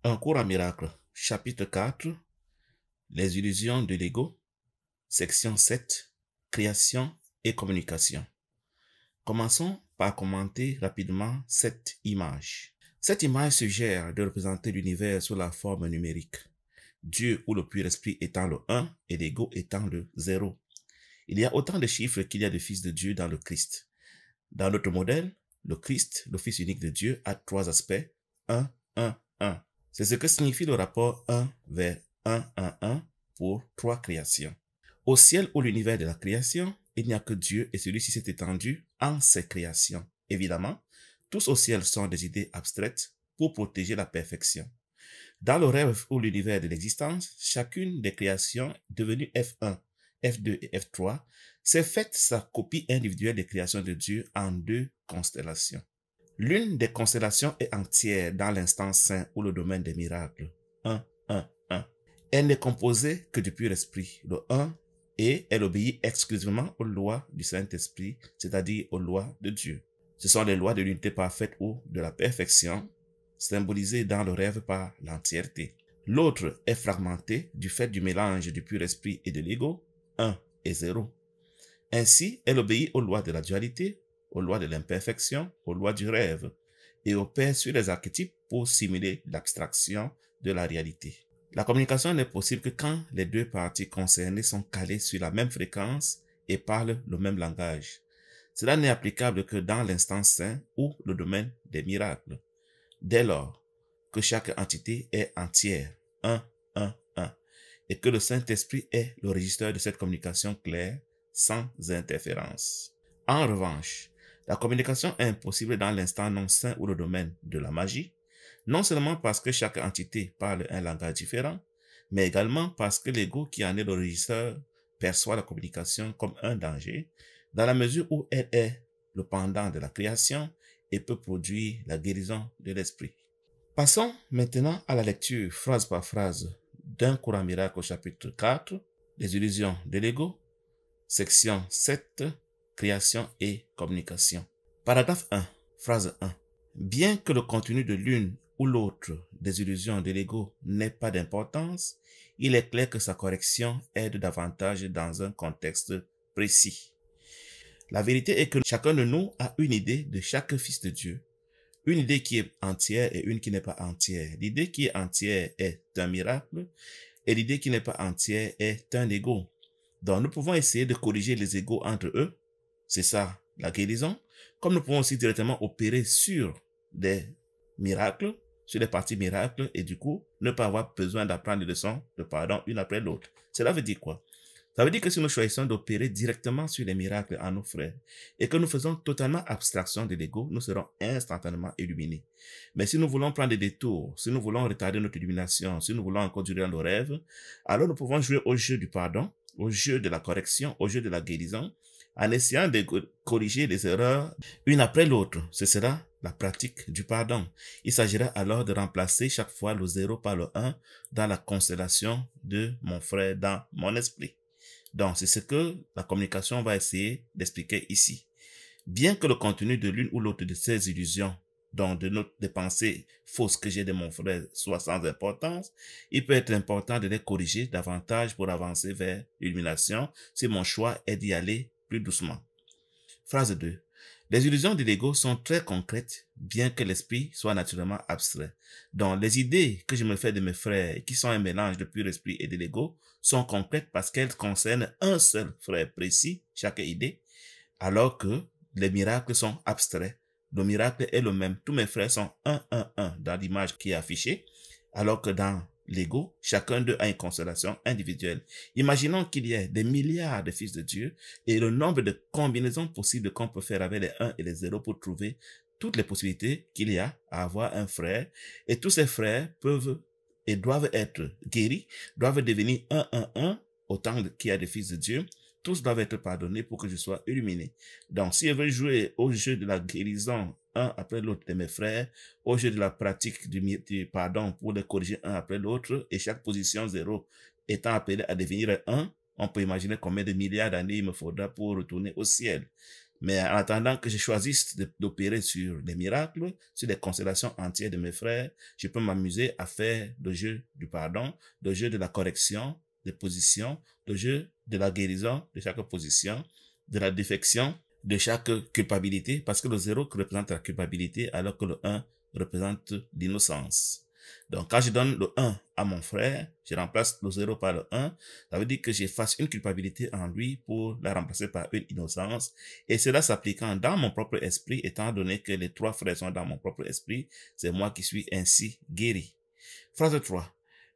Un cours à miracle, chapitre 4, les illusions de l'ego, section 7, création et communication. Commençons par commenter rapidement cette image. Cette image suggère de représenter l'univers sous la forme numérique, Dieu ou le pur esprit étant le 1 et l'ego étant le 0. Il y a autant de chiffres qu'il y a de fils de Dieu dans le Christ. Dans notre modèle, le Christ, le Fils unique de Dieu, a 3 aspects, 1, 1, 1. C'est ce que signifie le rapport 1 vers 1, 1, 1 pour 3 créations. Au ciel ou l'univers de la création, il n'y a que Dieu et celui-ci s'est étendu en ses créations. Évidemment, tous au ciel sont des idées abstraites pour protéger la perfection. Dans le rêve ou l'univers de l'existence, chacune des créations devenues F1, F2 et F3 s'est faite sa copie individuelle des créations de Dieu en 2 constellations. L'une des constellations est entière dans l'instant saint ou le domaine des miracles, 1, 1, 1. Elle n'est composée que du pur esprit, le 1, et elle obéit exclusivement aux lois du Saint-Esprit, c'est-à-dire aux lois de Dieu. Ce sont les lois de l'unité parfaite ou de la perfection, symbolisées dans le rêve par l'entièreté. L'autre est fragmentée du fait du mélange du pur esprit et de l'ego, 1 et 0. Ainsi, elle obéit aux lois de la dualité, aux lois de l'imperfection, aux lois du rêve, et opère sur les archétypes pour simuler l'abstraction de la réalité. La communication n'est possible que quand les 2 parties concernées sont calées sur la même fréquence et parlent le même langage. Cela n'est applicable que dans l'instant saint ou le domaine des miracles. Dès lors que chaque entité est entière, 1, 1, 1, et que le Saint-Esprit est le régisseur de cette communication claire, sans interférence. En revanche, la communication est impossible dans l'instant non saint ou le domaine de la magie, non seulement parce que chaque entité parle un langage différent, mais également parce que l'ego qui en est le régisseur perçoit la communication comme un danger, dans la mesure où elle est le pendant de la création et peut produire la guérison de l'esprit. Passons maintenant à la lecture phrase par phrase d'un cours à miracle au chapitre 4, les illusions de l'ego, section 7, création et communication. Paragraphe 1, phrase 1. Bien que le contenu de l'une ou l'autre des illusions de l'ego n'ait pas d'importance, il est clair que sa correction aide davantage dans un contexte précis. La vérité est que chacun de nous a une idée de chaque fils de Dieu, une idée qui est entière et une qui n'est pas entière. L'idée qui est entière est un miracle et l'idée qui n'est pas entière est un ego. Donc nous pouvons essayer de corriger les égos entre eux, c'est ça la guérison, comme nous pouvons aussi directement opérer sur des miracles, sur les parties miracles et du coup ne pas avoir besoin d'apprendre les leçons de pardon une après l'autre. Cela veut dire quoi? Ça veut dire que si nous choisissons d'opérer directement sur les miracles en nos frères et que nous faisons totalement abstraction de l'ego, nous serons instantanément illuminés. Mais si nous voulons prendre des détours, si nous voulons retarder notre illumination, si nous voulons encore durer dans nos rêves, alors nous pouvons jouer au jeu du pardon, au jeu de la correction, au jeu de la guérison, en essayant de corriger les erreurs une après l'autre. Ce sera la pratique du pardon. Il s'agira alors de remplacer chaque fois le 0 par le 1 dans la constellation de mon frère dans mon esprit. Donc, c'est ce que la communication va essayer d'expliquer ici. Bien que le contenu de l'une ou l'autre de ces illusions, donc des pensées fausses que j'ai de mon frère, soit sans importance, il peut être important de les corriger davantage pour avancer vers l'illumination si mon choix est d'y aller plus doucement. Phrase 2. Les illusions de l'ego sont très concrètes, bien que l'esprit soit naturellement abstrait. Donc, les idées que je me fais de mes frères, qui sont un mélange de pur esprit et de l'ego, sont concrètes parce qu'elles concernent un seul frère précis, chaque idée, alors que les miracles sont abstraits. Le miracle est le même. Tous mes frères sont 1, 1, 1 dans l'image qui est affichée, alors que dans l'ego, chacun d'eux a une constellation individuelle. Imaginons qu'il y ait des milliards de fils de Dieu et le nombre de combinaisons possibles qu'on peut faire avec les 1 et les 0 pour trouver toutes les possibilités qu'il y a à avoir un frère. Et tous ces frères peuvent et doivent être guéris, doivent devenir 1, 1, 1, autant qu'il y a de fils de Dieu. Tous doivent être pardonnés pour que je sois illuminé. Donc, si je veux jouer au jeu de la guérison, un après l'autre de mes frères, au jeu de la pratique du pardon pour les corriger un après l'autre, et chaque position 0 étant appelée à devenir 1, on peut imaginer combien de milliards d'années il me faudra pour retourner au ciel. Mais en attendant que je choisisse d'opérer sur des miracles, sur des constellations entières de mes frères, je peux m'amuser à faire le jeu du pardon, le jeu de la correction des positions, le jeu de la guérison de chaque position, de la défection de chaque culpabilité, parce que le 0 représente la culpabilité, alors que le 1 représente l'innocence. Donc, quand je donne le 1 à mon frère, je remplace le 0 par le 1. Ça veut dire que j'efface une culpabilité en lui pour la remplacer par une innocence. Et cela s'appliquant dans mon propre esprit, étant donné que les 3 frères sont dans mon propre esprit, c'est moi qui suis ainsi guéri. Phrase 3.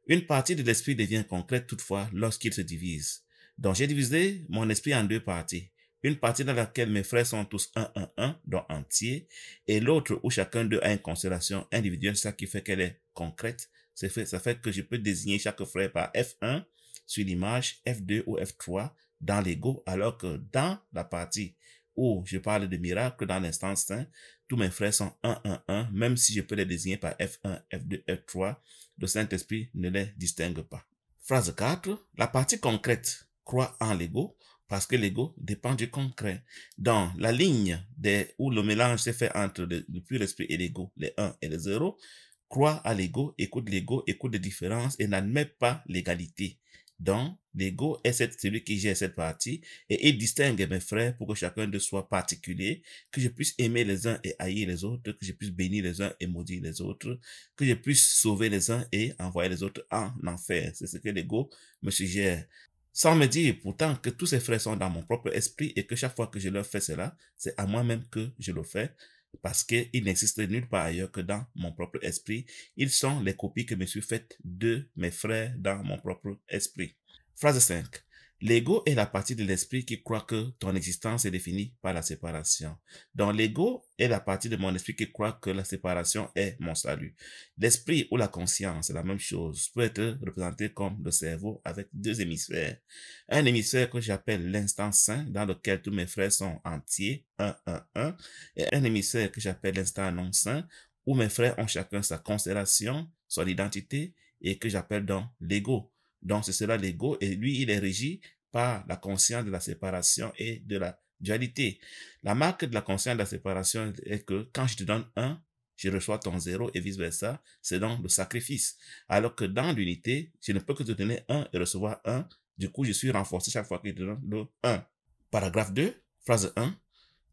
Une partie de l'esprit devient concrète toutefois lorsqu'il se divise. Donc, j'ai divisé mon esprit en 2 parties. Une partie dans laquelle mes frères sont tous 1, donc entiers, et l'autre où chacun d'eux a une constellation individuelle, ça qui fait qu'elle est concrète. Ça fait que je peux désigner chaque frère par F1 sur l'image, F2 ou F3 dans l'ego, alors que dans la partie où je parle de miracle dans l'instance saint, tous mes frères sont 1, même si je peux les désigner par F1, F2, F3, le Saint-Esprit ne les distingue pas. Phrase 4. La partie concrète croit en l'ego, parce que l'ego dépend du concret. Dans la ligne où le mélange s'est fait entre le pur esprit et l'ego, les 1 et les 0, croit à l'ego, écoute des différences et n'admet pas l'égalité. Donc, l'ego est celui qui gère cette partie et il distingue mes frères pour que chacun d'eux soit particulier, que je puisse aimer les uns et haïr les autres, que je puisse bénir les uns et maudire les autres, que je puisse sauver les uns et envoyer les autres en enfer. C'est ce que l'ego me suggère. Sans me dire pourtant que tous ces frères sont dans mon propre esprit et que chaque fois que je leur fais cela, c'est à moi-même que je le fais parce qu'ils n'existent nulle part ailleurs que dans mon propre esprit. Ils sont les copies que me suis faites de mes frères dans mon propre esprit. Phrase 5. L'ego est la partie de l'esprit qui croit que ton existence est définie par la séparation. Donc l'ego est la partie de mon esprit qui croit que la séparation est mon salut. L'esprit ou la conscience, c'est la même chose, peut être représenté comme le cerveau avec 2 hémisphères. Un hémisphère que j'appelle l'instant saint, dans lequel tous mes frères sont entiers, 1, et un hémisphère que j'appelle l'instant non saint, où mes frères ont chacun sa constellation, son identité, et que j'appelle donc l'ego. Donc, c'est cela l'ego, et lui, il est régi par la conscience de la séparation et de la dualité. La marque de la conscience de la séparation est que quand je te donne 1, je reçois ton 0 et vice-versa, c'est donc le sacrifice. Alors que dans l'unité, je ne peux que te donner 1 et recevoir 1, du coup, je suis renforcé chaque fois que je te donne le 1. Paragraphe 2, phrase 1.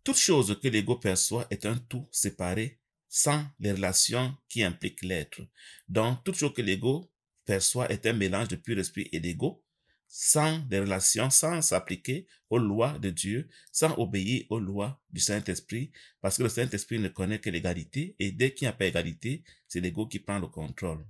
Toute chose que l'ego perçoit est un tout séparé, sans les relations qui impliquent l'être. Donc, toute chose que l'ego perçoit est un mélange de pur esprit et d'ego, sans des relations, sans s'appliquer aux lois de Dieu, sans obéir aux lois du Saint-Esprit, parce que le Saint-Esprit ne connaît que l'égalité, et dès qu'il n'y a pas égalité, c'est l'ego qui prend le contrôle.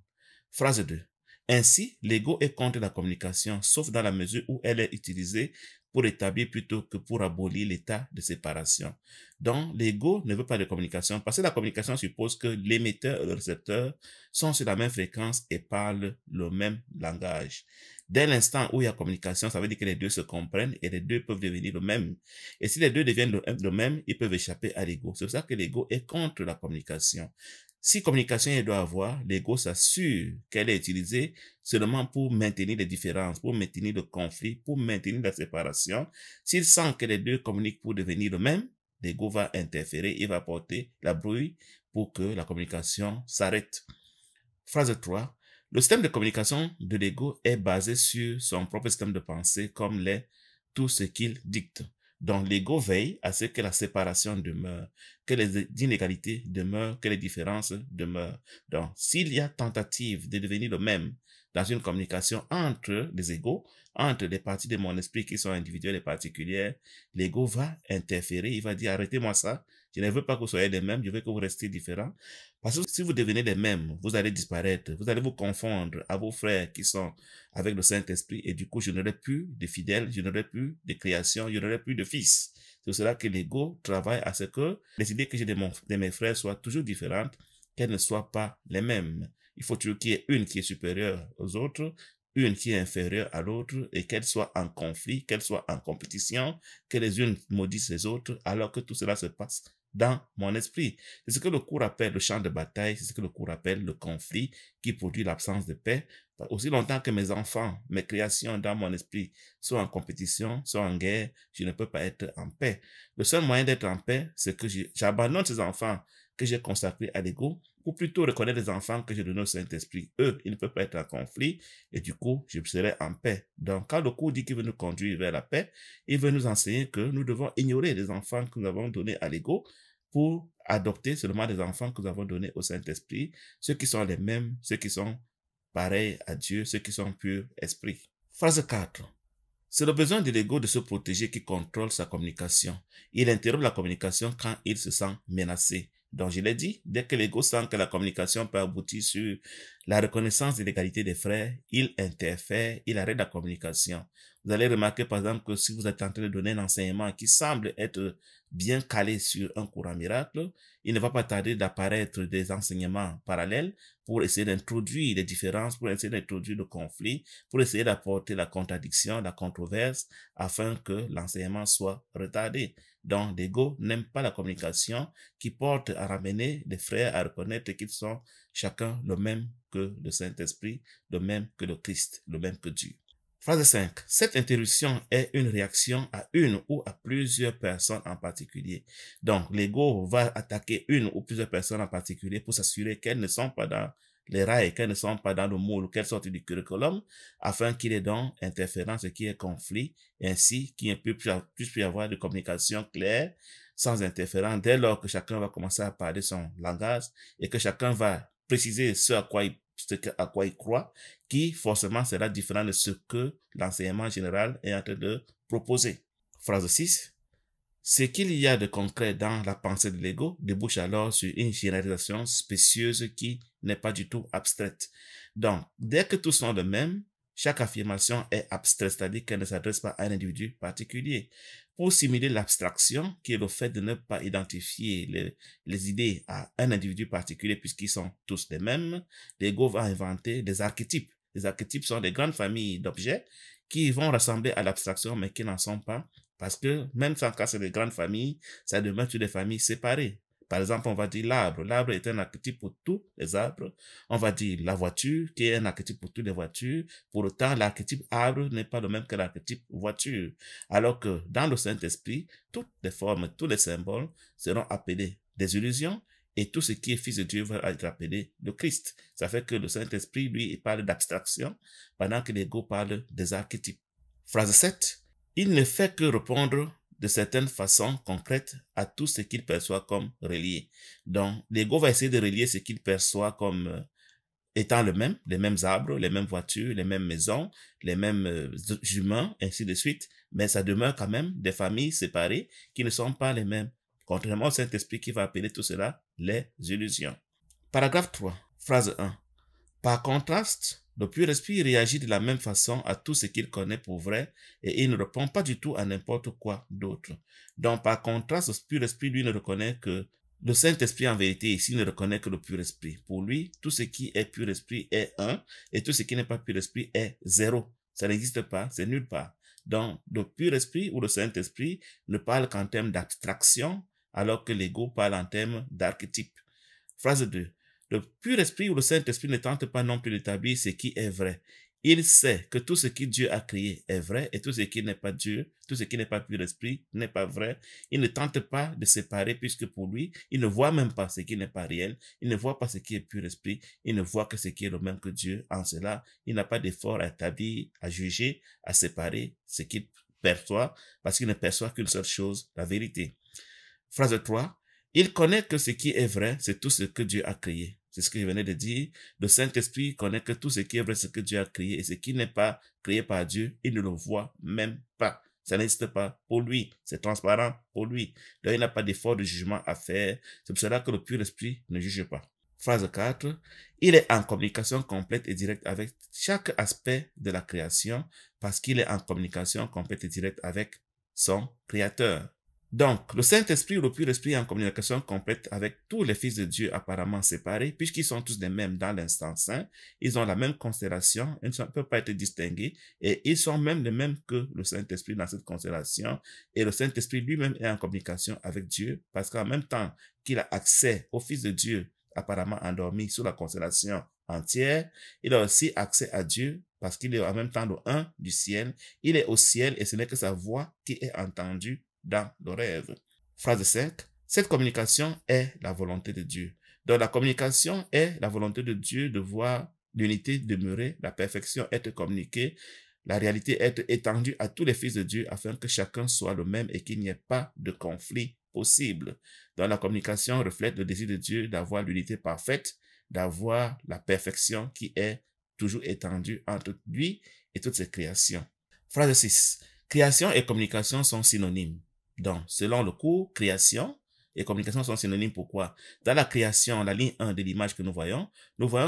Phrase 2. Ainsi, l'ego est contre la communication, sauf dans la mesure où elle est utilisée pour établir plutôt que pour abolir l'état de séparation. Donc, l'ego ne veut pas de communication parce que la communication suppose que l'émetteur et le récepteur sont sur la même fréquence et parlent le même langage. Dès l'instant où il y a communication, ça veut dire que les deux se comprennent et les deux peuvent devenir le même. Et si les deux deviennent le même, ils peuvent échapper à l'ego. C'est pour ça que l'ego est contre la communication. Si communication il doit avoir, l'ego s'assure qu'elle est utilisée seulement pour maintenir les différences, pour maintenir le conflit, pour maintenir la séparation. S'il sent que les deux communiquent pour devenir le même, l'ego va interférer, il va porter la brouille pour que la communication s'arrête. Phrase 3. Le système de communication de l'ego est basé sur son propre système de pensée comme l'est tout ce qu'il dicte. Donc l'ego veille à ce que la séparation demeure, que les inégalités demeurent, que les différences demeurent. Donc s'il y a tentative de devenir le même dans une communication entre les égos, entre les parties de mon esprit qui sont individuelles et particulières, l'ego va interférer, il va dire arrêtez-moi ça, je ne veux pas que vous soyez les mêmes, je veux que vous restiez différents. Parce que si vous devenez les mêmes, vous allez disparaître, vous allez vous confondre à vos frères qui sont avec le Saint-Esprit et du coup, je n'aurai plus de fidèles, je n'aurai plus de création, je n'aurai plus de fils. C'est pour cela que l'ego travaille à ce que les idées que j'ai de mes frères soient toujours différentes, qu'elles ne soient pas les mêmes. Il faut toujours qu'il y ait une qui est supérieure aux autres, une qui est inférieure à l'autre et qu'elles soient en conflit, qu'elles soient en compétition, que les unes maudissent les autres alors que tout cela se passe dans mon esprit. C'est ce que le cours appelle le champ de bataille, c'est ce que le cours appelle le conflit qui produit l'absence de paix. Aussi longtemps que mes enfants, mes créations dans mon esprit sont en compétition, sont en guerre, je ne peux pas être en paix. Le seul moyen d'être en paix, c'est que j'abandonne ces enfants que j'ai consacrés à l'ego, ou plutôt reconnaître les enfants que j'ai donnés au Saint-Esprit. Eux, ils ne peuvent pas être en conflit, et du coup, je serai en paix. Donc, quand le cours dit qu'il veut nous conduire vers la paix, il veut nous enseigner que nous devons ignorer les enfants que nous avons donnés à l'ego pour adopter seulement des enfants que nous avons donnés au Saint-Esprit, ceux qui sont les mêmes, ceux qui sont pareils à Dieu, ceux qui sont purs esprits. Phrase 4. C'est le besoin de l'ego de se protéger qui contrôle sa communication. Il interrompt la communication quand il se sent menacé. Donc, je l'ai dit, dès que l'ego sent que la communication peut aboutir sur la reconnaissance de l'égalité des frères, il interfère, il arrête la communication. Vous allez remarquer, par exemple, que si vous êtes en train de donner un enseignement qui semble être bien calé sur un courant miracle, il ne va pas tarder d'apparaître des enseignements parallèles pour essayer d'introduire les différences, pour essayer d'introduire le conflit, pour essayer d'apporter la contradiction, la controverse, afin que l'enseignement soit retardé. Donc, l'ego n'aime pas la communication qui porte à ramener les frères à reconnaître qu'ils sont chacun le même que le Saint-Esprit, le même que le Christ, le même que Dieu. Phrase 5. Cette interruption est une réaction à une ou à plusieurs personnes en particulier. Donc, l'ego va attaquer une ou plusieurs personnes en particulier pour s'assurer qu'elles ne sont pas dans les rails, qu'elles ne sont pas dans le moule, qu'elles sortent du curriculum, afin qu'il y ait donc interférence et qu'il y ait conflit, et ainsi qu'il puisse y avoir de communication claire, sans interférence, dès lors que chacun va commencer à parler son langage et que chacun va préciser ce à quoi il croit, qui forcément sera différent de ce que l'enseignement général est en train de proposer. Phrase 6. Ce qu'il y a de concret dans la pensée de l'ego débouche alors sur une généralisation spécieuse qui n'est pas du tout abstraite. Donc, dès que tous sont de même, chaque affirmation est abstraite, c'est-à-dire qu'elle ne s'adresse pas à un individu particulier. Pour simuler l'abstraction, qui est le fait de ne pas identifier les idées à un individu particulier puisqu'ils sont tous les mêmes, l'ego va inventer des archétypes. Les archétypes sont des grandes familles d'objets qui vont ressembler à l'abstraction mais qui n'en sont pas, parce que même sans cas c'est des grandes familles, ça demeure sur des familles séparées. Par exemple, on va dire l'arbre. L'arbre est un archétype pour tous les arbres. On va dire la voiture, qui est un archétype pour toutes les voitures. Pour autant, l'archétype arbre n'est pas le même que l'archétype voiture. Alors que dans le Saint-Esprit, toutes les formes, tous les symboles seront appelés des illusions, et tout ce qui est fils de Dieu va être appelé le Christ. Ça fait que le Saint-Esprit, lui, il parle d'abstraction, pendant que l'ego parle des archétypes. Phrase 7. Il ne fait que répondre de certaines façons concrètes à tout ce qu'il perçoit comme relié. Donc, l'ego va essayer de relier ce qu'il perçoit comme étant les mêmes arbres, les mêmes voitures, les mêmes maisons, les mêmes humains, ainsi de suite, mais ça demeure quand même des familles séparées qui ne sont pas les mêmes, contrairement au Saint-Esprit qui va appeler tout cela les illusions. Paragraphe 3, phrase 1. Par contraste, le pur esprit réagit de la même façon à tout ce qu'il connaît pour vrai et il ne répond pas du tout à n'importe quoi d'autre. Donc, par contraste, le pur esprit, lui, ne reconnaît que le Saint-Esprit, en vérité, ici, ne reconnaît que le pur esprit. Pour lui, tout ce qui est pur esprit est 1 et tout ce qui n'est pas pur esprit est 0. Ça n'existe pas, c'est nulle part. Donc, le pur esprit ou le Saint-Esprit ne parle qu'en termes d'abstraction, alors que l'ego parle en termes d'archétype. Phrase 2. Le pur esprit ou le Saint-Esprit ne tente pas non plus d'établir ce qui est vrai. Il sait que tout ce que Dieu a créé est vrai et tout ce qui n'est pas Dieu, tout ce qui n'est pas pur esprit n'est pas vrai. Il ne tente pas de séparer puisque pour lui, il ne voit même pas ce qui n'est pas réel. Il ne voit pas ce qui est pur esprit. Il ne voit que ce qui est le même que Dieu. En cela, il n'a pas d'effort à établir, à juger, à séparer ce qu'il perçoit parce qu'il ne perçoit qu'une seule chose, la vérité. Phrase 3. Il connaît que ce qui est vrai, c'est tout ce que Dieu a créé. C'est ce que je venais de dire. Le Saint-Esprit connaît que tout ce qui est vrai, c'est ce que Dieu a créé. Et ce qui n'est pas créé par Dieu, il ne le voit même pas. Ça n'existe pas pour lui. C'est transparent pour lui. Donc, il n'a pas d'effort de jugement à faire. C'est pour cela que le pur esprit ne juge pas. Phrase 4. Il est en communication complète et directe avec chaque aspect de la création parce qu'il est en communication complète et directe avec son Créateur. Donc, le Saint-Esprit ou le pur-esprit est en communication complète avec tous les fils de Dieu apparemment séparés, puisqu'ils sont tous les mêmes dans l'instant saint, ils ont la même constellation, ils ne peuvent pas être distingués, et ils sont même les mêmes que le Saint-Esprit dans cette constellation, et le Saint-Esprit lui-même est en communication avec Dieu, parce qu'en même temps qu'il a accès aux fils de Dieu apparemment endormis sous la constellation entière, il a aussi accès à Dieu, parce qu'il est en même temps le un du ciel, il est au ciel, et ce n'est que sa voix qui est entendue dans le rêve. Phrase 5. Cette communication est la volonté de Dieu. Donc la communication est la volonté de Dieu de voir l'unité demeurer, la perfection être communiquée, la réalité être étendue à tous les fils de Dieu afin que chacun soit le même et qu'il n'y ait pas de conflit possible. Donc la communication reflète le désir de Dieu d'avoir l'unité parfaite, d'avoir la perfection qui est toujours étendue entre lui et toutes ses créations. Phrase 6. Création et communication sont synonymes. Donc, selon le cours, création et communication sont synonymes. Pourquoi? Dans la création, la ligne 1 de l'image que nous voyons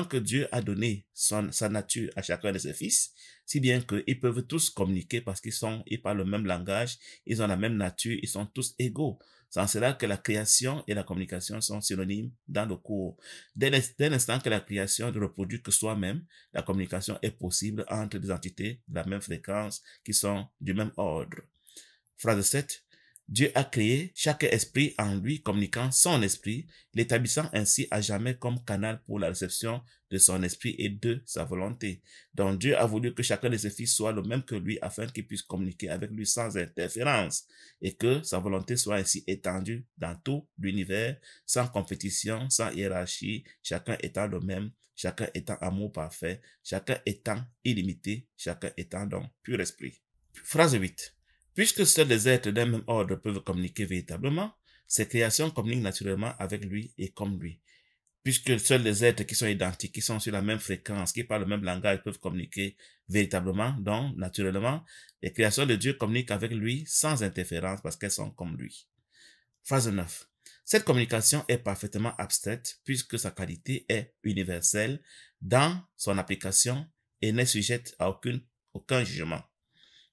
que Dieu a donné sa nature à chacun de ses fils, si bien qu'ils peuvent tous communiquer parce ils parlent le même langage, ils ont la même nature, ils sont tous égaux. C'est en cela que la création et la communication sont synonymes dans le cours. Dès l'instant que la création ne reproduit que soi-même, la communication est possible entre des entités de la même fréquence qui sont du même ordre. Phrase 7. Dieu a créé chaque esprit en lui communiquant son esprit, l'établissant ainsi à jamais comme canal pour la réception de son esprit et de sa volonté. Donc Dieu a voulu que chacun de ses fils soit le même que lui afin qu'il puisse communiquer avec lui sans interférence et que sa volonté soit ainsi étendue dans tout l'univers, sans compétition, sans hiérarchie, chacun étant le même, chacun étant amour parfait, chacun étant illimité, chacun étant donc pur esprit. Phrase 8. Puisque seuls les êtres d'un même ordre peuvent communiquer véritablement, ces créations communiquent naturellement avec lui et comme lui. Puisque seuls les êtres qui sont identiques, qui sont sur la même fréquence, qui parlent le même langage, peuvent communiquer véritablement, donc naturellement, les créations de Dieu communiquent avec lui sans interférence parce qu'elles sont comme lui. Phrase 9. Cette communication est parfaitement abstraite puisque sa qualité est universelle dans son application et n'est sujette à aucun jugement.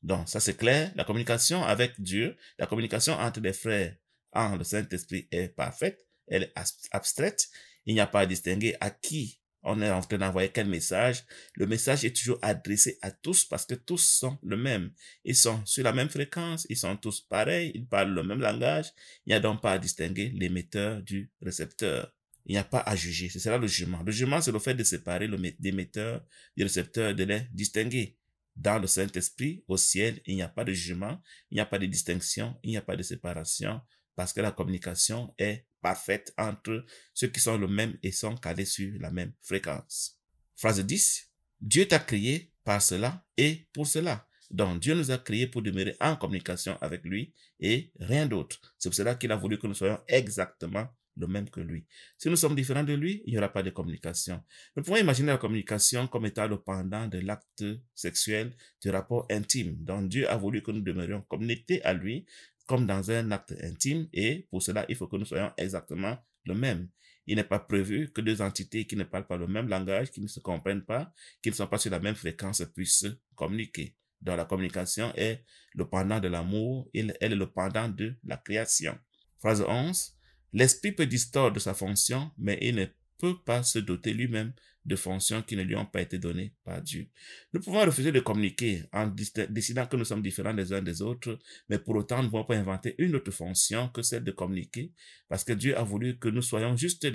Donc, ça c'est clair. La communication avec Dieu, la communication entre les frères en le Saint-Esprit est parfaite, elle est abstraite. Il n'y a pas à distinguer à qui on est en train d'envoyer quel message. Le message est toujours adressé à tous parce que tous sont le même. Ils sont sur la même fréquence, ils sont tous pareils, ils parlent le même langage. Il n'y a donc pas à distinguer l'émetteur du récepteur. Il n'y a pas à juger. C'est cela le jugement. Le jugement, c'est le fait de séparer l'émetteur du récepteur, de les distinguer. Dans le Saint-Esprit, au ciel, il n'y a pas de jugement, il n'y a pas de distinction, il n'y a pas de séparation, parce que la communication est parfaite entre ceux qui sont le même et sont calés sur la même fréquence. Phrase 10. Dieu t'a créé par cela et pour cela. Donc, Dieu nous a créés pour demeurer en communication avec lui et rien d'autre. C'est pour cela qu'il a voulu que nous soyons exactement le même que lui. Si nous sommes différents de lui, il n'y aura pas de communication. Nous pouvons imaginer la communication comme étant le pendant de l'acte sexuel, du rapport intime. Donc Dieu a voulu que nous demeurions connectés à lui, comme dans un acte intime, et pour cela, il faut que nous soyons exactement le même. Il n'est pas prévu que deux entités qui ne parlent pas le même langage, qui ne se comprennent pas, qui ne sont pas sur la même fréquence puissent communiquer. Donc la communication est le pendant de l'amour, elle est le pendant de la création. Phrase 11. L'esprit peut distordre sa fonction, mais il ne peut pas se doter lui-même de fonctions qui ne lui ont pas été données par Dieu. Nous pouvons refuser de communiquer en décidant que nous sommes différents les uns des autres, mais pour autant, nous ne pouvons pas inventer une autre fonction que celle de communiquer, parce que Dieu a voulu que nous soyons juste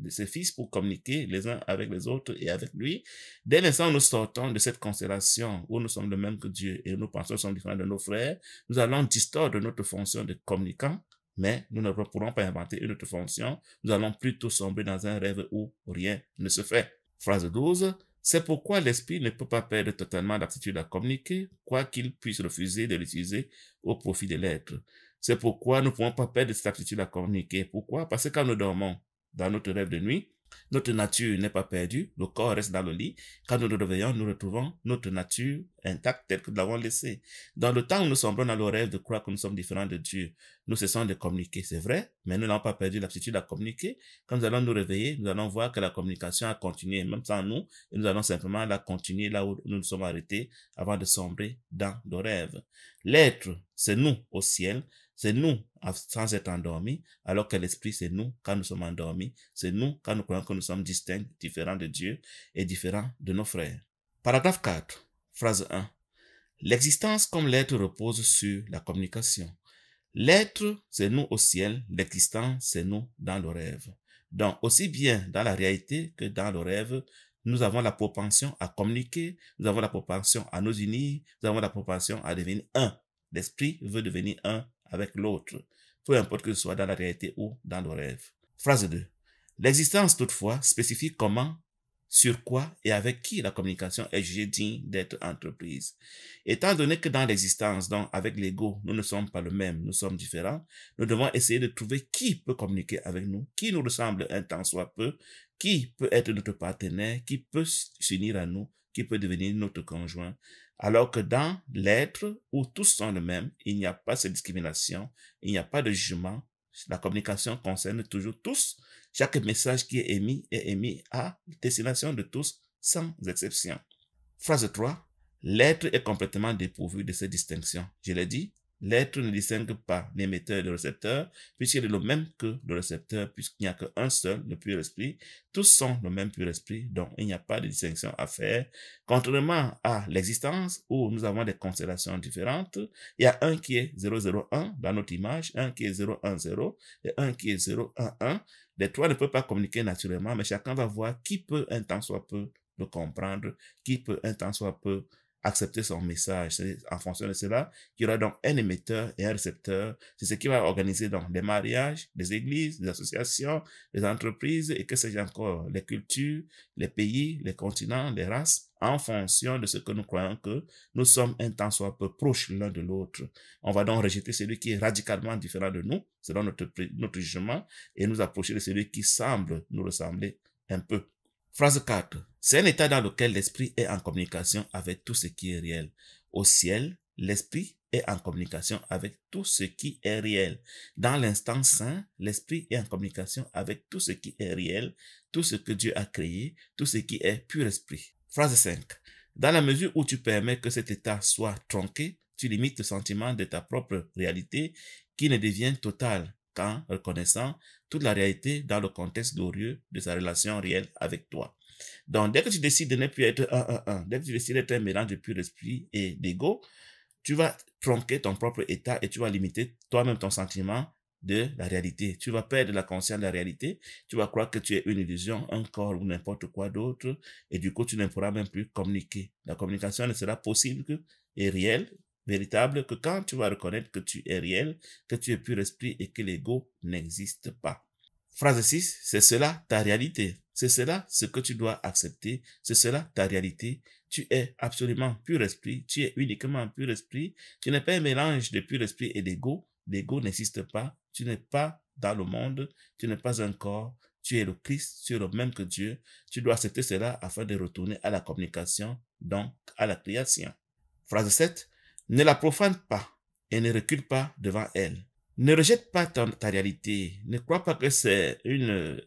ses fils pour communiquer les uns avec les autres et avec lui. Dès l'instant où nous sortons de cette constellation où nous sommes le même que Dieu et nous pensons que nous sommes différents de nos frères, nous allons distordre notre fonction de communicant, mais nous ne pourrons pas inventer une autre fonction. Nous allons plutôt sombrer dans un rêve où rien ne se fait. Phrase 12. C'est pourquoi l'esprit ne peut pas perdre totalement l'aptitude à communiquer, quoi qu'il puisse refuser de l'utiliser au profit de l'être. C'est pourquoi nous ne pouvons pas perdre cette aptitude à communiquer. Pourquoi? Parce que quand nous dormons dans notre rêve de nuit, notre nature n'est pas perdue, le corps reste dans le lit. Quand nous nous réveillons, nous retrouvons notre nature intact tel que nous l'avons laissé. Dans le temps où nous sombrons dans le rêve de croire que nous sommes différents de Dieu, nous cessons de communiquer, c'est vrai, mais nous n'avons pas perdu l'aptitude à communiquer. Quand nous allons nous réveiller, nous allons voir que la communication a continué, même sans nous, et nous allons simplement la continuer là où nous nous sommes arrêtés avant de sombrer dans le rêve. L'être, c'est nous au ciel, c'est nous sans être endormis, alors que l'esprit, c'est nous quand nous sommes endormis, c'est nous quand nous croyons que nous sommes distincts, différents de Dieu et différents de nos frères. Paragraphe 4, phrase 1. L'existence comme l'être repose sur la communication. L'être, c'est nous au ciel, l'existence, c'est nous dans le rêve. Donc, aussi bien dans la réalité que dans le rêve, nous avons la propension à communiquer, nous avons la propension à nous unir, nous avons la propension à devenir un. L'esprit veut devenir un avec l'autre, peu importe que ce soit dans la réalité ou dans le rêve. Phrase 2. L'existence, toutefois, spécifie comment, sur quoi et avec qui la communication est jugée digne d'être entreprise. Étant donné que dans l'existence, donc avec l'ego, nous ne sommes pas le même, nous sommes différents, nous devons essayer de trouver qui peut communiquer avec nous, qui nous ressemble un tant soit peu, qui peut être notre partenaire, qui peut s'unir à nous, qui peut devenir notre conjoint. Alors que dans l'être, où tous sont le même, il n'y a pas cette discrimination, il n'y a pas de jugement. La communication concerne toujours tous. Chaque message qui est émis à destination de tous, sans exception. Phrase 3. L'être est complètement dépourvu de ces distinctions. Je l'ai dit, l'être ne distingue pas l'émetteur et le récepteur, puisqu'il est le même que le récepteur, puisqu'il n'y a qu'un seul, le pur esprit. Tous sont le même pur esprit, donc il n'y a pas de distinction à faire. Contrairement à l'existence, où nous avons des constellations différentes, il y a un qui est 001 dans notre image, un qui est 010 et un qui est 011. Les trois ne peuvent pas communiquer naturellement, mais chacun va voir qui peut un tant soit peu le comprendre, qui peut un tant soit peu accepter son message. C'est en fonction de cela qu'il y aura donc un émetteur et un récepteur. C'est ce qui va organiser donc des mariages, des églises, des associations, des entreprises et que sais-je encore, les cultures, les pays, les continents, les races, en fonction de ce que nous croyons que nous sommes un tant soit peu proches l'un de l'autre. On va donc rejeter celui qui est radicalement différent de nous, selon notre jugement, et nous approcher de celui qui semble nous ressembler un peu. Phrase 4. C'est un état dans lequel l'esprit est en communication avec tout ce qui est réel. Au ciel, l'esprit est en communication avec tout ce qui est réel. Dans l'instant saint, l'esprit est en communication avec tout ce qui est réel, tout ce que Dieu a créé, tout ce qui est pur esprit. Phrase 5. Dans la mesure où tu permets que cet état soit tronqué, tu limites le sentiment de ta propre réalité qui ne devient total qu'en reconnaissant toute la réalité dans le contexte glorieux de sa relation réelle avec toi. Donc, dès que tu décides de ne plus être un, dès que tu décides d'être un mélange de pur esprit et d'ego, tu vas tronquer ton propre état et tu vas limiter toi-même ton sentiment de la réalité. Tu vas perdre la conscience de la réalité, tu vas croire que tu es une illusion, un corps ou n'importe quoi d'autre, et du coup, tu ne pourras même plus communiquer. La communication ne sera possible que et réelle, véritable, que quand tu vas reconnaître que tu es réel, que tu es pur esprit et que l'ego n'existe pas. Phrase 6, c'est cela ta réalité. C'est cela ce que tu dois accepter. C'est cela ta réalité. Tu es absolument pur esprit. Tu es uniquement pur esprit. Tu n'es pas un mélange de pur esprit et d'ego. L'ego n'existe pas. Tu n'es pas dans le monde. Tu n'es pas un corps. Tu es le Christ. Tu es le même que Dieu. Tu dois accepter cela afin de retourner à la communication, donc à la création. Phrase 7. Ne la profane pas et ne recule pas devant elle. Ne rejette pas ta réalité. Ne crois pas que c'est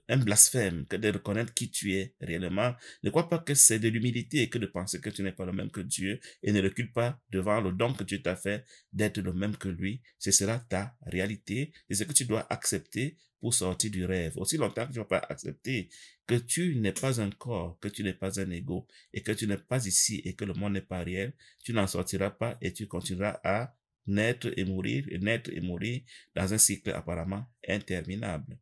un blasphème que de reconnaître qui tu es réellement. Ne crois pas que c'est de l'humilité que de penser que tu n'es pas le même que Dieu et ne recule pas devant le don que Dieu t'a fait d'être le même que lui. C'est cela ta réalité. C'est ce que tu dois accepter pour sortir du rêve. Aussi longtemps que tu ne vas pas accepter que tu n'es pas un corps, que tu n'es pas un ego et que tu n'es pas ici et que le monde n'est pas réel, tu n'en sortiras pas et tu continueras à naître et mourir dans un cycle apparemment interminable.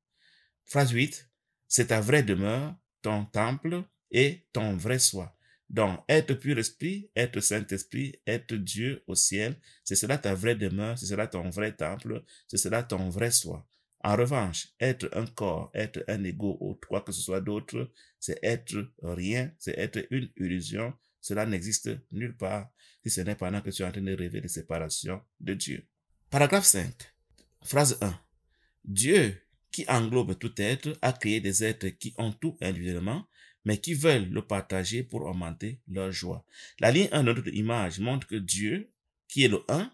Phrase 8. C'est ta vraie demeure, ton temple et ton vrai soi. Donc, être pur esprit, être Saint-Esprit, être Dieu au ciel, c'est cela ta vraie demeure, c'est cela ton vrai temple, c'est cela ton vrai soi. En revanche, être un corps, être un ego ou quoi que ce soit d'autre, c'est être rien, c'est être une illusion. Cela n'existe nulle part si ce n'est pendant que tu es en train de rêver de séparation de Dieu. Paragraphe 5. Phrase 1. Dieu, qui englobe tout être, a créé des êtres qui ont tout individuellement, mais qui veulent le partager pour augmenter leur joie. La ligne 1 de notre image montre que Dieu, qui est le 1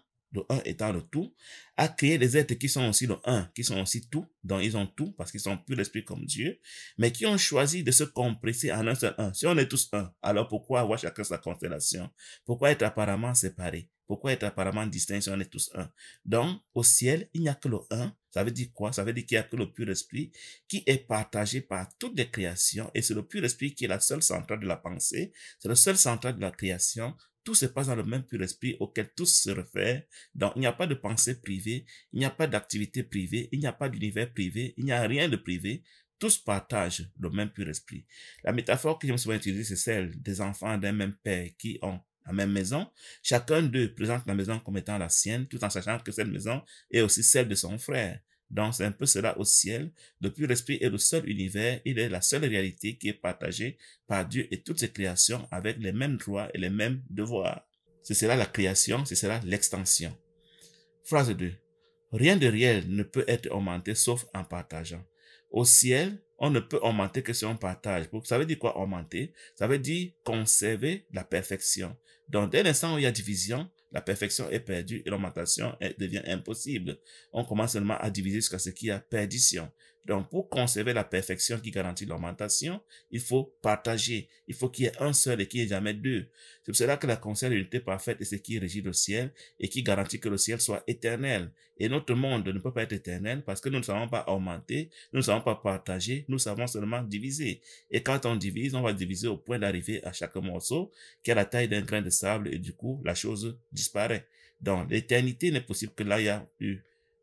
étant le tout, a créé des êtres qui sont aussi le 1, qui sont aussi tout, donc ils ont tout parce qu'ils sont purs d'esprit comme Dieu, mais qui ont choisi de se compresser en un seul 1. Si on est tous 1, alors pourquoi avoir chacun sa constellation? Pourquoi être apparemment séparés? Pourquoi être apparemment distincts si on est tous 1? Donc, au ciel, il n'y a que le 1. Ça veut dire quoi? Ça veut dire qu'il n'y a que le pur esprit qui est partagé par toutes les créations, et c'est le pur esprit qui est la seule centrale de la pensée, c'est le seul central de la création. Tout se passe dans le même pur esprit auquel tous se réfèrent. Donc, il n'y a pas de pensée privée, il n'y a pas d'activité privée, il n'y a pas d'univers privé, il n'y a rien de privé. Tous partagent le même pur esprit. La métaphore que j'aime souvent utiliser, c'est celle des enfants d'un même père qui ont la même maison. Chacun d'eux présente la maison comme étant la sienne, tout en sachant que cette maison est aussi celle de son frère. Donc, c'est un peu cela au ciel. Le pur esprit est le seul univers, il est la seule réalité qui est partagée par Dieu et toutes ses créations avec les mêmes droits et les mêmes devoirs. C'est cela la création, c'est cela l'extension. Phrase 2. Rien de réel ne peut être augmenté sauf en partageant. Au ciel, on ne peut augmenter que si on partage. Ça veut dire quoi augmenter? Ça veut dire conserver la perfection. Donc, dès l'instant où il y a division, la perfection est perdue et l'augmentation devient impossible. On commence seulement à diviser jusqu'à ce qu'il y a perdition. Donc, pour conserver la perfection qui garantit l'augmentation, il faut partager. Il faut qu'il y ait un seul et qu'il n'y ait jamais deux. C'est pour cela que la conserve de l'unité parfaite est ce qui régit le ciel et qui garantit que le ciel soit éternel. Et notre monde ne peut pas être éternel parce que nous ne savons pas augmenter, nous ne savons pas partager, nous savons seulement diviser. Et quand on divise, on va diviser au point d'arriver à chaque morceau qui a la taille d'un grain de sable et du coup, la chose disparaît. Donc, l'éternité n'est possible que là, il y a une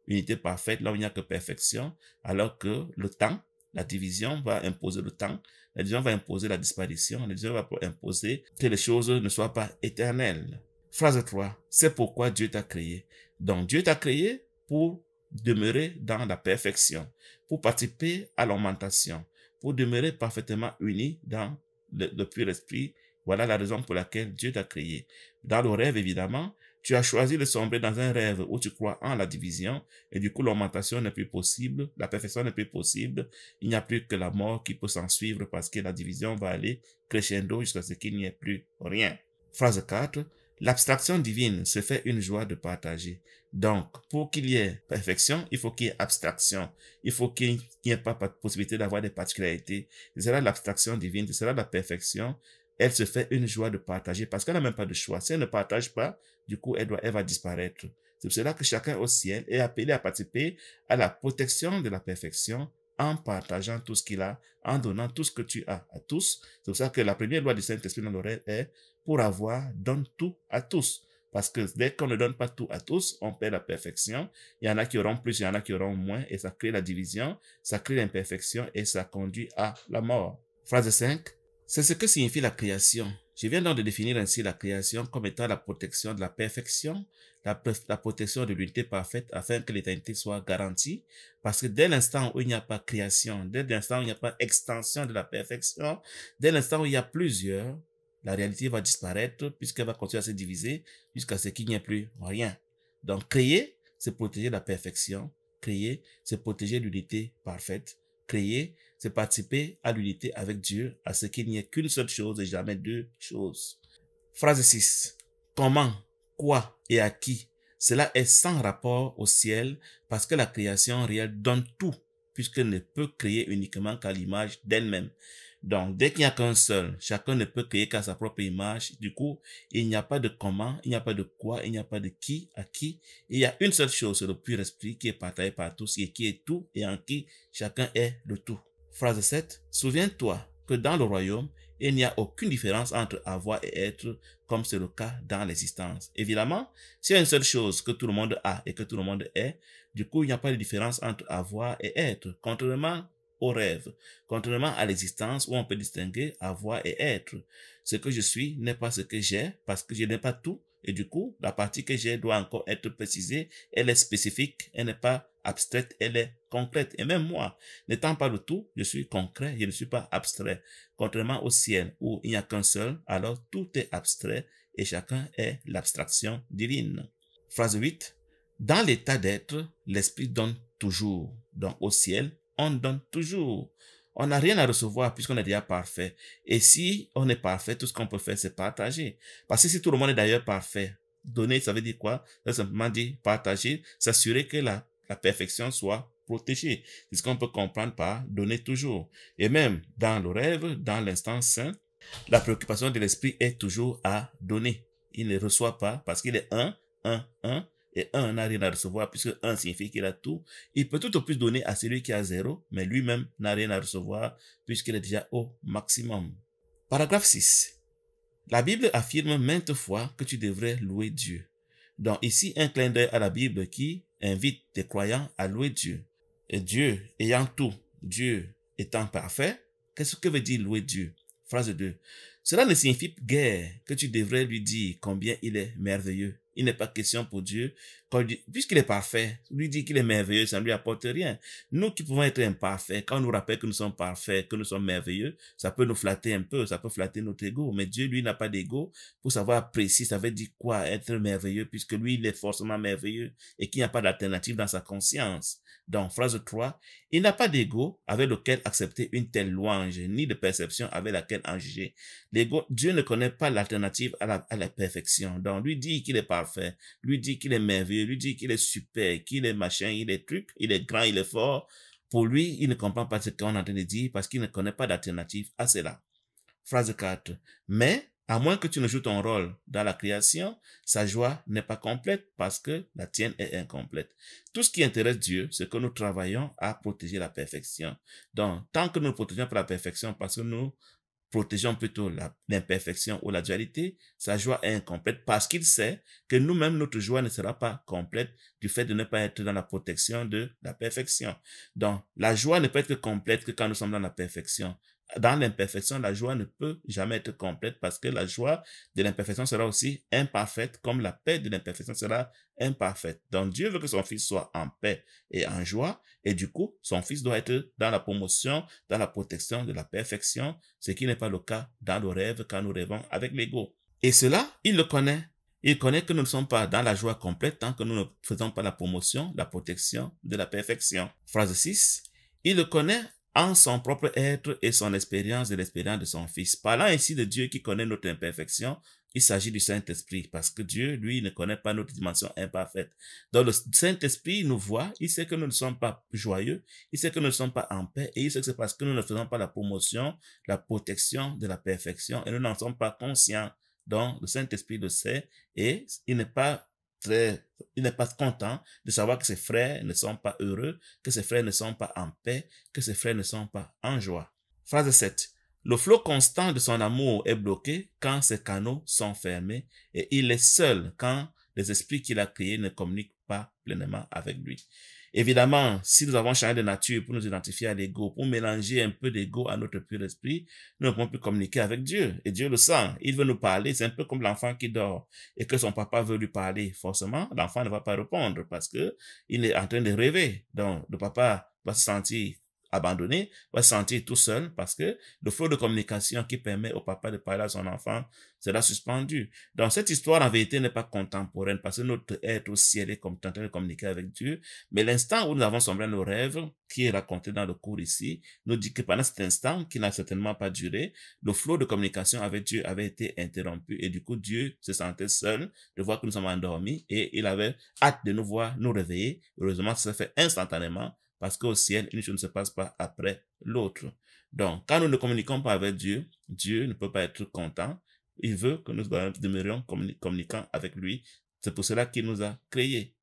unité parfaite, là où il n'y a que perfection, alors que le temps, la division va imposer le temps, la division va imposer la disparition, la division va imposer que les choses ne soient pas éternelles. Phrase 3. C'est pourquoi Dieu t'a créé. Donc, Dieu t'a créé pour demeurer dans la perfection, pour participer à l'augmentation, pour demeurer parfaitement uni dans le pur esprit. Voilà la raison pour laquelle Dieu t'a créé. Dans le rêve, évidemment, tu as choisi de sombrer dans un rêve où tu crois en la division et du coup l'augmentation n'est plus possible, la perfection n'est plus possible, il n'y a plus que la mort qui peut s'en suivre parce que la division va aller crescendo jusqu'à ce qu'il n'y ait plus rien. Phrase 4. L'abstraction divine se fait une joie de partager. Donc, pour qu'il y ait perfection, il faut qu'il y ait abstraction. Il faut qu'il n'y ait pas de possibilité d'avoir des particularités. C'est là l'abstraction divine, c'est là la perfection. Elle se fait une joie de partager parce qu'elle n'a même pas de choix. Si elle ne partage pas, du coup, elle va disparaître. C'est pour cela que chacun au ciel est appelé à participer à la protection de la perfection en partageant tout ce qu'il a, en donnant tout ce que tu as à tous. C'est pour ça que la première loi du Saint-Esprit dans le rêve est pour avoir, donne tout à tous. Parce que dès qu'on ne donne pas tout à tous, on perd la perfection. Il y en a qui auront plus, il y en a qui auront moins, et ça crée la division, ça crée l'imperfection et ça conduit à la mort. Phrase 5. C'est ce que signifie la création. Je viens donc de définir ainsi la création comme étant la protection de la perfection, la protection de l'unité parfaite afin que l'éternité soit garantie. Parce que dès l'instant où il n'y a pas création, dès l'instant où il n'y a pas extension de la perfection, dès l'instant où il y a plusieurs, la réalité va disparaître puisqu'elle va continuer à se diviser jusqu'à ce qu'il n'y ait plus rien. Donc créer, c'est protéger la perfection. Créer, c'est protéger l'unité parfaite. Créer, c'est participer à l'unité avec Dieu, à ce qu'il n'y ait qu'une seule chose et jamais deux choses. Phrase 6. Comment, quoi et à qui? Cela est sans rapport au ciel parce que la création réelle donne tout puisqu'elle ne peut créer uniquement qu'à l'image d'elle-même. Donc, dès qu'il n'y a qu'un seul, chacun ne peut créer qu'à sa propre image. Du coup, il n'y a pas de comment, il n'y a pas de quoi, il n'y a pas de qui, à qui. Il y a une seule chose, c'est le pur esprit qui est partagé par tous et qui est tout et en qui chacun est le tout. Phrase 7. Souviens-toi que dans le royaume, il n'y a aucune différence entre avoir et être comme c'est le cas dans l'existence. Évidemment, s'il y a une seule chose que tout le monde a et que tout le monde est, du coup, il n'y a pas de différence entre avoir et être, contrairement au rêve, contrairement à l'existence où on peut distinguer avoir et être. Ce que je suis n'est pas ce que j'ai parce que je n'ai pas tout et du coup, la partie que j'ai doit encore être précisée, elle est spécifique, elle n'est pas abstraite, elle est concrète. Et même moi, n'étant pas le tout, je suis concret, je ne suis pas abstrait. Contrairement au ciel où il n'y a qu'un seul, alors tout est abstrait et chacun est l'abstraction divine. Phrase 8. Dans l'état d'être, l'esprit donne toujours. Donc au ciel, on donne toujours. On n'a rien à recevoir puisqu'on est déjà parfait. Et si on est parfait, tout ce qu'on peut faire, c'est partager. Parce que si tout le monde est d'ailleurs parfait, donner, ça veut dire quoi? Ça veut simplement dire partager, s'assurer que la perfection soit protégée. C'est ce qu'on peut comprendre par donner toujours. Et même dans le rêve, dans l'instant saint, la préoccupation de l'esprit est toujours à donner. Il ne reçoit pas parce qu'il est un, et un n'a rien à recevoir puisque un signifie qu'il a tout. Il peut tout au plus donner à celui qui a zéro, mais lui-même n'a rien à recevoir puisqu'il est déjà au maximum. Paragraphe 6. La Bible affirme maintes fois que tu devrais louer Dieu. Donc ici, un clin d'œil à la Bible qui invite les croyants à louer Dieu. Et Dieu ayant tout, Dieu étant parfait, qu'est-ce que veut dire louer Dieu? Phrase 2. Cela ne signifie guère que tu devrais lui dire combien il est merveilleux. Il n'est pas question pour Dieu, puisqu'il est parfait, lui dire qu'il est merveilleux, ça ne lui apporte rien. Nous qui pouvons être imparfaits, quand on nous rappelle que nous sommes parfaits, que nous sommes merveilleux, ça peut nous flatter un peu, ça peut flatter notre ego. Mais Dieu, lui, n'a pas d'ego. Pour savoir apprécier, ça veut dire quoi être merveilleux, puisque lui, il est forcément merveilleux et qu'il n'y a pas d'alternative dans sa conscience. Donc, phrase 3, il n'a pas d'ego avec lequel accepter une telle louange, ni de perception avec laquelle en juger. L'ego, Dieu ne connaît pas l'alternative à la perfection. Donc, lui dit qu'il est parfait, lui dit qu'il est merveilleux, lui dit qu'il est super, qu'il est machin, il est truc, il est grand, il est fort. Pour lui, il ne comprend pas ce qu'on est en train de dire parce qu'il ne connaît pas d'alternative à cela. Phrase 4. Mais, à moins que tu ne joues ton rôle dans la création, sa joie n'est pas complète parce que la tienne est incomplète. Tout ce qui intéresse Dieu, c'est que nous travaillons à protéger la perfection. Donc, tant que nous nous protégeons pour la perfection parce que nous protégeons plutôt l'imperfection ou la dualité, sa joie est incomplète parce qu'il sait que nous-mêmes, notre joie ne sera pas complète du fait de ne pas être dans la protection de la perfection. Donc, la joie ne peut être complète que quand nous sommes dans la perfection. Dans l'imperfection, la joie ne peut jamais être complète parce que la joie de l'imperfection sera aussi imparfaite comme la paix de l'imperfection sera imparfaite. Donc Dieu veut que son fils soit en paix et en joie et du coup, son fils doit être dans la promotion, dans la protection de la perfection, ce qui n'est pas le cas dans le rêve quand nous rêvons avec l'ego. Et cela, il le connaît. Il connaît que nous ne sommes pas dans la joie complète tant que nous ne faisons pas la promotion, la protection de la perfection. Phrase 6. Il le connaît en son propre être et son expérience de l'expérience de son Fils. Parlant ainsi de Dieu qui connaît notre imperfection, il s'agit du Saint-Esprit parce que Dieu, lui, ne connaît pas notre dimension imparfaite. Donc le Saint-Esprit nous voit, il sait que nous ne sommes pas joyeux, il sait que nous ne sommes pas en paix et il sait que c'est parce que nous ne faisons pas la promotion, la protection de la perfection et nous n'en sommes pas conscients. Donc le Saint-Esprit le sait et il n'est pas content de savoir que ses frères ne sont pas heureux, que ses frères ne sont pas en paix, que ses frères ne sont pas en joie. Phrase 7. Le flot constant de son amour est bloqué quand ses canaux sont fermés et il est seul quand les esprits qu'il a créés ne communiquent pas pleinement avec lui. Évidemment, si nous avons changé de nature pour nous identifier à l'ego, pour mélanger un peu d'ego à notre pur esprit, nous ne pouvons plus communiquer avec Dieu. Et Dieu le sent. Il veut nous parler. C'est un peu comme l'enfant qui dort et que son papa veut lui parler. Forcément, l'enfant ne va pas répondre parce que il est en train de rêver. Donc, le papa va se sentir abandonné, va se sentir tout seul parce que le flot de communication qui permet au papa de parler à son enfant sera suspendu. Donc cette histoire en vérité n'est pas contemporaine parce que notre être au ciel est en train de communiquer avec Dieu, mais l'instant où nous avons sombré nos rêves, qui est raconté dans le cours ici, nous dit que pendant cet instant, qui n'a certainement pas duré, le flot de communication avec Dieu avait été interrompu et du coup Dieu se sentait seul de voir que nous sommes endormis et il avait hâte de nous voir nous réveiller. Heureusement, ça s'est fait instantanément parce qu'au ciel, une chose ne se passe pas après l'autre. Donc, quand nous ne communiquons pas avec Dieu, Dieu ne peut pas être content. Il veut que nous demeurions communiquant avec lui. C'est pour cela qu'il nous a créés.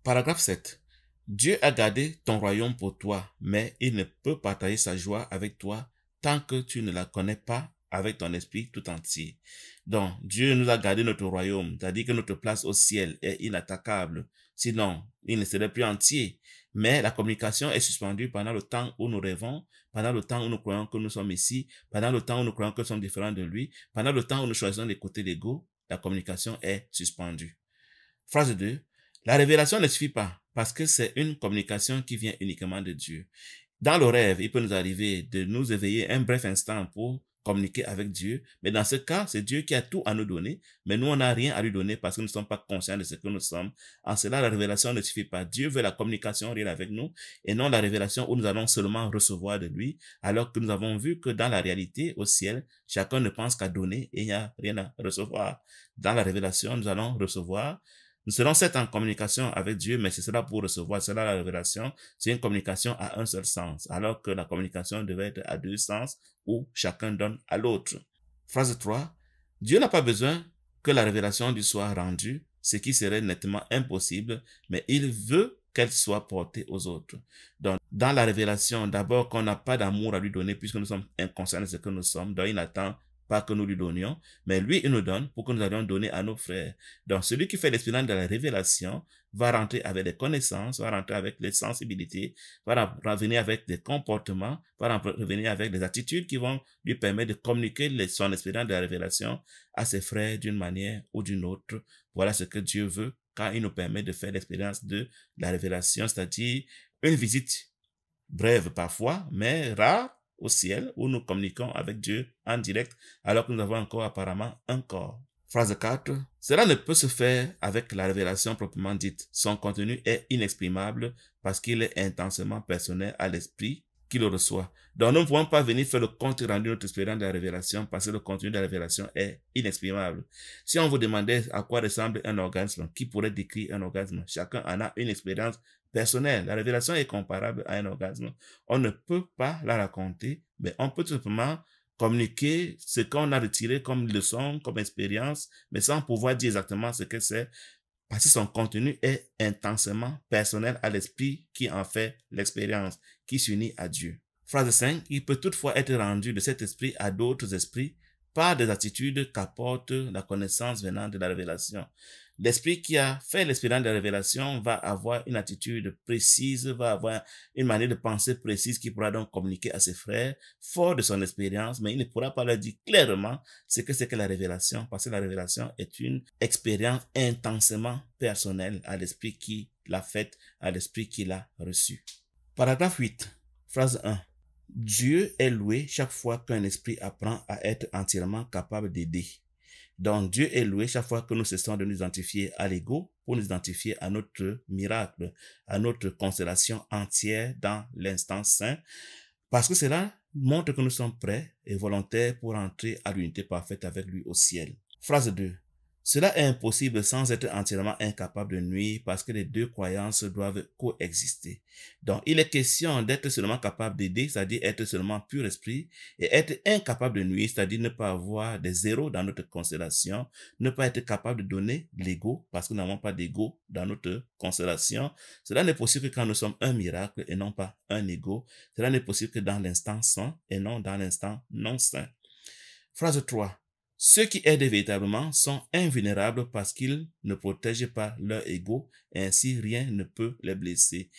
Paragraphe 7. Dieu a gardé ton royaume pour toi, mais il ne peut partager sa joie avec toi tant que tu ne la connais pas avec ton esprit tout entier. Donc, Dieu nous a gardé notre royaume, c'est-à-dire que notre place au ciel est inattaquable. Sinon, il ne serait plus entier. Mais la communication est suspendue pendant le temps où nous rêvons, pendant le temps où nous croyons que nous sommes ici, pendant le temps où nous croyons que nous sommes différents de lui, pendant le temps où nous choisissons d'écouter l'ego, la communication est suspendue. Phrase 2. La révélation ne suffit pas parce que c'est une communication qui vient uniquement de Dieu. Dans le rêve, il peut nous arriver de nous éveiller un bref instant pour communiquer avec Dieu. Mais dans ce cas, c'est Dieu qui a tout à nous donner, mais nous, on n'a rien à lui donner parce que nous ne sommes pas conscients de ce que nous sommes. En cela, la révélation ne suffit pas. Dieu veut la communication réelle avec nous et non la révélation où nous allons seulement recevoir de lui, alors que nous avons vu que dans la réalité, au ciel, chacun ne pense qu'à donner et il n'y a rien à recevoir. Dans la révélation, nous allons recevoir. Nous serons certes en communication avec Dieu, mais ce sera pour recevoir. Cela, la révélation, c'est une communication à un seul sens, alors que la communication devait être à deux sens, où chacun donne à l'autre. Phrase 3. Dieu n'a pas besoin que la révélation lui soit rendue, ce qui serait nettement impossible, mais il veut qu'elle soit portée aux autres. Donc, dans la révélation, d'abord qu'on n'a pas d'amour à lui donner, puisque nous sommes inconscients de ce que nous sommes, donc il n'attend pas que nous lui donnions, mais lui, il nous donne pour que nous allions donner à nos frères. Donc, celui qui fait l'expérience de la révélation va rentrer avec des connaissances, va rentrer avec des sensibilités, va revenir avec des comportements, va revenir avec des attitudes qui vont lui permettre de communiquer son expérience de la révélation à ses frères d'une manière ou d'une autre. Voilà ce que Dieu veut quand il nous permet de faire l'expérience de la révélation, c'est-à-dire une visite brève parfois, mais rare, au ciel, où nous communiquons avec Dieu en direct, alors que nous avons encore apparemment un corps. Phrase 4. Cela ne peut se faire avec la révélation proprement dite. Son contenu est inexprimable parce qu'il est intensément personnel à l'esprit qui le reçoit. Donc, nous ne pouvons pas venir faire le compte rendu de notre expérience de la révélation parce que le contenu de la révélation est inexprimable. Si on vous demandait à quoi ressemble un orgasme, qui pourrait décrire un orgasme? Chacun en a une expérience personnelle. La révélation est comparable à un orgasme. On ne peut pas la raconter, mais on peut tout simplement communiquer ce qu'on a retiré comme leçon, comme expérience, mais sans pouvoir dire exactement ce que c'est, parce que son contenu est intensément personnel à l'esprit qui en fait l'expérience, qui s'unit à Dieu. Phrase 5. Il peut toutefois être rendu de cet esprit à d'autres esprits par des attitudes qu'apporte la connaissance venant de la révélation. L'esprit qui a fait l'expérience de la révélation va avoir une attitude précise, va avoir une manière de penser précise qui pourra donc communiquer à ses frères, fort de son expérience, mais il ne pourra pas leur dire clairement ce que c'est que la révélation, parce que la révélation est une expérience intensément personnelle à l'esprit qui l'a faite, à l'esprit qui l'a reçu. Paragraphe 8, phrase 1. Dieu est loué chaque fois qu'un esprit apprend à être entièrement capable d'aider. Donc, Dieu est loué chaque fois que nous cessons de nous identifier à l'ego pour nous identifier à notre miracle, à notre constellation entière dans l'instant saint, parce que cela montre que nous sommes prêts et volontaires pour entrer à l'unité parfaite avec lui au ciel. Phrase 2. Cela est impossible sans être entièrement incapable de nuire parce que les deux croyances doivent coexister. Donc, il est question d'être seulement capable d'aider, c'est-à-dire être seulement pur esprit, et être incapable de nuire, c'est-à-dire ne pas avoir des zéros dans notre constellation, ne pas être capable de donner l'ego parce que nous n'avons pas d'ego dans notre constellation. Cela n'est possible que quand nous sommes un miracle et non pas un ego. Cela n'est possible que dans l'instant saint et non dans l'instant non saint. Phrase 3. Ceux qui aident véritablement sont invulnérables parce qu'ils ne protègent pas leur ego et ainsi rien ne peut les blesser.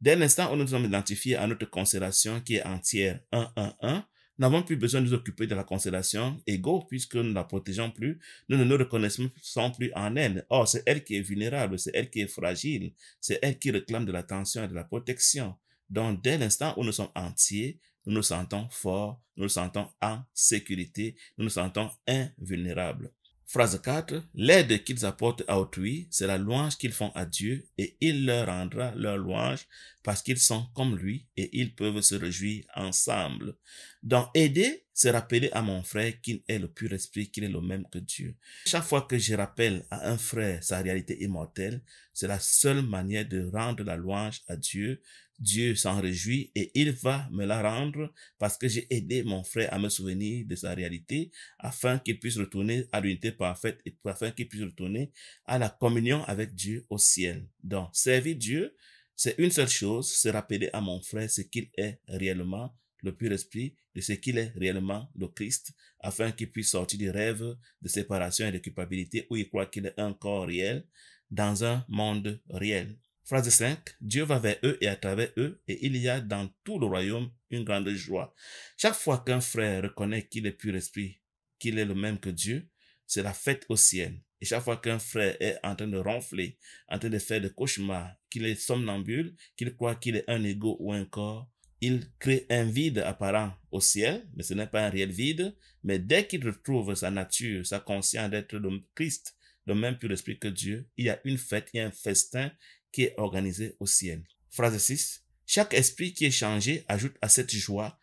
Dès l'instant où nous sommes identifiés à notre constellation qui est entière 1-1-1, nous n'avons plus besoin de nous occuper de la constellation ego puisque nous ne la protégeons plus, nous ne nous reconnaissons plus en elle. Or, c'est elle qui est vulnérable, c'est elle qui est fragile, c'est elle qui réclame de l'attention et de la protection. Donc, dès l'instant où nous sommes entiers, nous nous sentons forts, nous nous sentons en sécurité, nous nous sentons invulnérables. Phrase 4. L'aide qu'ils apportent à autrui, c'est la louange qu'ils font à Dieu et il leur rendra leur louange parce qu'ils sont comme lui et ils peuvent se réjouir ensemble. Donc, aider, c'est rappeler à mon frère qu'il est le pur esprit, qu'il est le même que Dieu. Chaque fois que je rappelle à un frère sa réalité immortelle, c'est la seule manière de rendre la louange à Dieu. Dieu s'en réjouit et il va me la rendre parce que j'ai aidé mon frère à me souvenir de sa réalité afin qu'il puisse retourner à l'unité parfaite et afin qu'il puisse retourner à la communion avec Dieu au ciel. Donc, servir Dieu, c'est une seule chose, c'est rappeler à mon frère ce qu'il est réellement, le pur esprit, de ce qu'il est réellement le Christ, afin qu'il puisse sortir du rêve de séparation et de culpabilité où il croit qu'il est un corps réel dans un monde réel. Phrase 5. Dieu va vers eux et à travers eux et il y a dans tout le royaume une grande joie. Chaque fois qu'un frère reconnaît qu'il est pur esprit, qu'il est le même que Dieu, c'est la fête au ciel. Et chaque fois qu'un frère est en train de ronfler, en train de faire des cauchemars, qu'il est somnambule, qu'il croit qu'il est un ego ou un corps, il crée un vide apparent au ciel, mais ce n'est pas un réel vide, mais dès qu'il retrouve sa nature, sa conscience d'être le Christ, le même pur esprit que Dieu, il y a une fête, il y a un festin qui est organisé au ciel. Phrase 6. Chaque esprit qui est changé ajoute à cette joie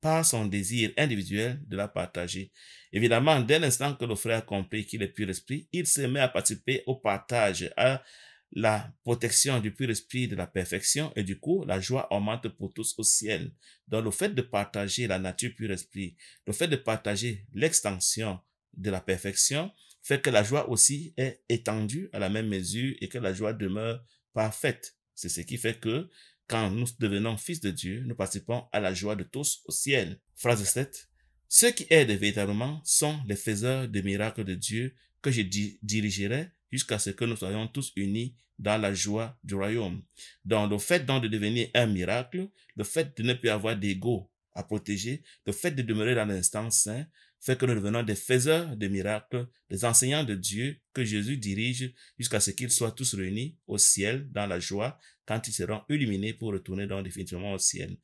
par son désir individuel de la partager. Évidemment, dès l'instant que le frère a compris qu'il est pur esprit, il se met à participer au partage, à la protection du pur esprit de la perfection, et du coup, la joie augmente pour tous au ciel. Donc, le fait de partager la nature pur esprit, le fait de partager l'extension de la perfection, fait que la joie aussi est étendue à la même mesure et que la joie demeure parfaite. C'est ce qui fait que quand nous devenons fils de Dieu, nous participons à la joie de tous au ciel. Phrase 7. Ceux qui aident véritablement sont les faiseurs de miracles de Dieu que je dirigerai jusqu'à ce que nous soyons tous unis dans la joie du royaume. Donc, le fait donc de devenir un miracle, le fait de ne plus avoir d'ego à protéger, le fait de demeurer dans l'instant saint, fait que nous devenons des faiseurs de miracles, des enseignants de Dieu que Jésus dirige jusqu'à ce qu'ils soient tous réunis au ciel dans la joie quand ils seront illuminés pour retourner donc définitivement au ciel.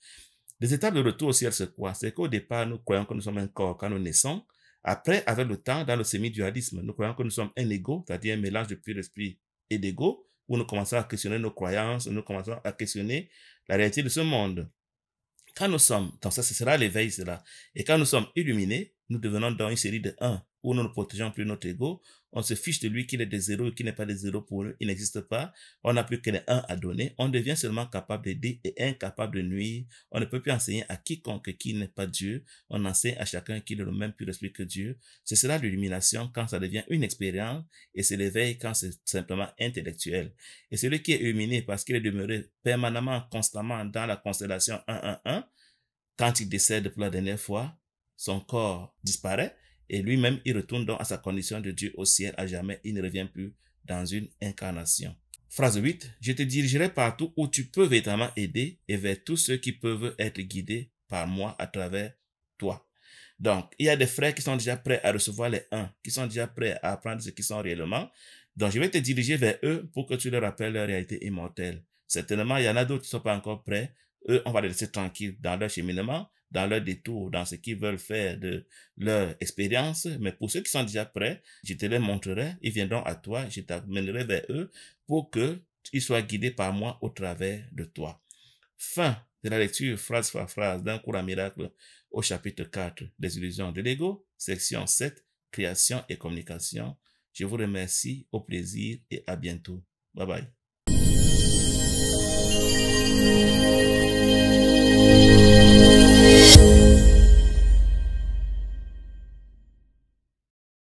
Les étapes de retour au ciel, c'est quoi? C'est qu'au départ, nous croyons que nous sommes un corps quand nous naissons. Après, avec le temps, dans le semi-dualisme, nous croyons que nous sommes un ego, c'est-à-dire un mélange de pur esprit et d'ego, où nous commençons à questionner nos croyances, nous commençons à questionner la réalité de ce monde. Quand nous sommes, donc ça, ce sera l'éveil, cela. Et quand nous sommes illuminés, nous devenons dans une série de 1, où nous ne protégeons plus notre ego. On se fiche de lui qu'il est des zéros et qu'il n'est pas des zéros pour nous. Il n'existe pas. On n'a plus que les 1 à donner. On devient seulement capable d'aider et incapable de nuire. On ne peut plus enseigner à quiconque qui n'est pas Dieu. On enseigne à chacun qu'il est le même pur esprit que Dieu. C'est cela l'illumination quand ça devient une expérience, et c'est l'éveil quand c'est simplement intellectuel. Et celui qui est illuminé parce qu'il est demeuré permanemment, constamment dans la constellation 1-1-1, quand il décède pour la dernière fois, son corps disparaît et lui-même, il retourne donc à sa condition de Dieu au ciel à jamais. Il ne revient plus dans une incarnation. Phrase 8. Je te dirigerai partout où tu peux véritablement aider et vers tous ceux qui peuvent être guidés par moi à travers toi. Donc, il y a des frères qui sont déjà prêts à recevoir les 1, qui sont déjà prêts à apprendre ce qu'ils sont réellement. Donc, je vais te diriger vers eux pour que tu leur rappelles leur réalité immortelle. Certainement, il y en a d'autres qui ne sont pas encore prêts. Eux, on va les laisser tranquilles dans leur cheminement, dans leur détour, dans ce qu'ils veulent faire de leur expérience. Mais pour ceux qui sont déjà prêts, je te les montrerai, ils viendront à toi, je t'amènerai vers eux pour qu'ils soient guidés par moi au travers de toi. Fin de la lecture, phrase par phrase, d'un cours à miracle au chapitre 4 des illusions de l'ego, section 7, création et communication. Je vous remercie, au plaisir et à bientôt. Bye bye.